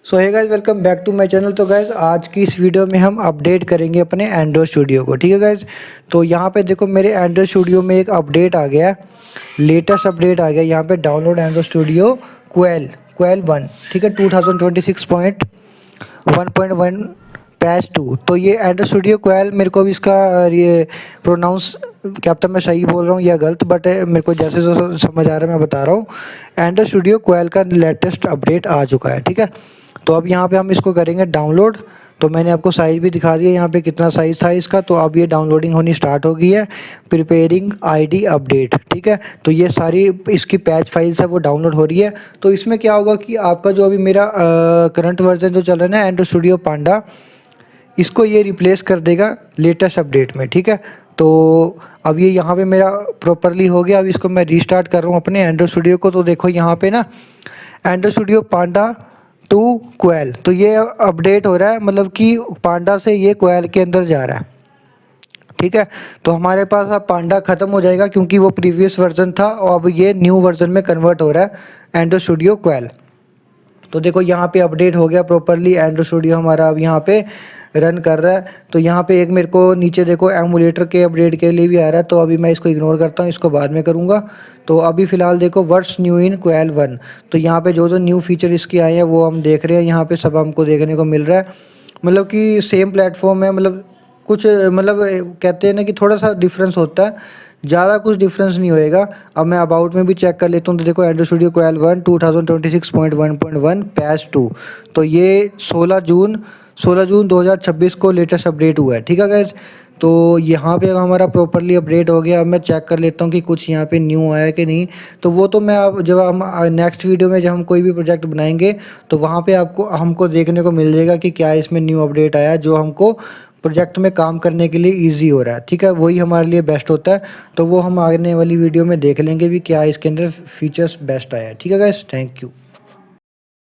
So hey guys, welcome back to my channel. तो guys आज की इस वीडियो में हम अपडेट करेंगे अपने एंड्रॉयड स्टूडियो को। ठीक है गाइस, तो यहाँ पे देखो मेरे एंड्रॉयड स्टूडियो में एक अपडेट आ गया, लेटेस्ट अपडेट आ गया। यहाँ पे डाउनलोड एंड्रॉयड स्टूडियो क्वेल 1। ठीक है, 2026.1.1 पैच 2। तो ये एंड्रॉयड स्टूडियो क्वेल, मेरे को भी इसका ये प्रोनाउंस क्या पता मैं सही बोल रहा हूँ या गलत, बट मेरे को जैसे जो समझ आ रहा है मैं बता रहा हूँ। एंड्रॉयड स्टूडियो क्वेल का लेटेस्ट अपडेट आ चुका है। ठीक है, तो अब यहाँ पे हम इसको करेंगे डाउनलोड। तो मैंने आपको साइज़ भी दिखा दिया यहाँ पे कितना साइज़ था इसका। तो अब ये डाउनलोडिंग होनी स्टार्ट हो गई है। Preparing ID update. ठीक है, तो ये सारी इसकी पैच फाइल्स है वो डाउनलोड हो रही है। तो इसमें क्या होगा कि आपका जो अभी मेरा करंट वर्जन जो चल रहा है ना एंड्रॉयड स्टूडियो पांडा, इसको ये रिप्लेस कर देगा लेटेस्ट अपडेट में। ठीक है, तो अब ये यहाँ पे मेरा प्रॉपरली हो गया। अब इसको मैं रीस्टार्ट कर रहा हूँ अपने एंड्रॉयड स्टूडियो को। तो देखो यहाँ पे ना Android Studio Panda to Quail, तो ये अपडेट हो रहा है, मतलब कि पांडा से ये क्वेल के अंदर जा रहा है। ठीक है, तो हमारे पास अब पांडा ख़त्म हो जाएगा क्योंकि वो प्रीवियस वर्जन था और अब ये न्यू वर्जन में कन्वर्ट हो रहा है एंड्रॉयड स्टूडियो क्वेल। तो देखो यहाँ पे अपडेट हो गया प्रॉपरली, एंड्रॉयड स्टूडियो हमारा अब यहाँ पे रन कर रहा है। तो यहाँ पे एक मेरे को नीचे देखो एमुलेटर के अपडेट के लिए भी आ रहा है। तो अभी मैं इसको इग्नोर करता हूँ, इसको बाद में करूँगा। तो अभी फ़िलहाल देखो व्हाट्स न्यू इन क्वेल 1। तो यहाँ पे जो न्यू फीचर इसके आए हैं वो हम देख रहे हैं, यहाँ पे सब हमको देखने को मिल रहा है। मतलब कि सेम प्लेटफॉर्म है, मतलब कुछ मतलब कहते हैं ना कि थोड़ा सा डिफरेंस होता है, ज़्यादा कुछ डिफरेंस नहीं होएगा। अब मैं अबाउट में भी चेक कर लेता हूँ। तो देखो एंड्रॉयड स्टूडियो क्वेल 1 2026.1.1 पैच 2। तो ये 16 जून 2026 को लेटेस्ट अपडेट हुआ है। ठीक है गाइज, तो यहाँ पे अब हमारा प्रॉपरली अपडेट हो गया। अब मैं चेक कर लेता हूँ कि कुछ यहाँ पे न्यू आया कि नहीं। तो वो तो मैं अब जब हम नेक्स्ट वीडियो में जब हम कोई भी प्रोजेक्ट बनाएंगे तो वहाँ पे आपको हमको देखने को मिल जाएगा कि क्या इसमें न्यू अपडेट आया जो हमको प्रोजेक्ट में काम करने के लिए इजी हो रहा है। ठीक है, वही हमारे लिए बेस्ट होता है। तो वो हम आने वाली वीडियो में देख लेंगे भी क्या इसके अंदर फीचर्स बेस्ट आया है। ठीक है गाइस, थैंक यू।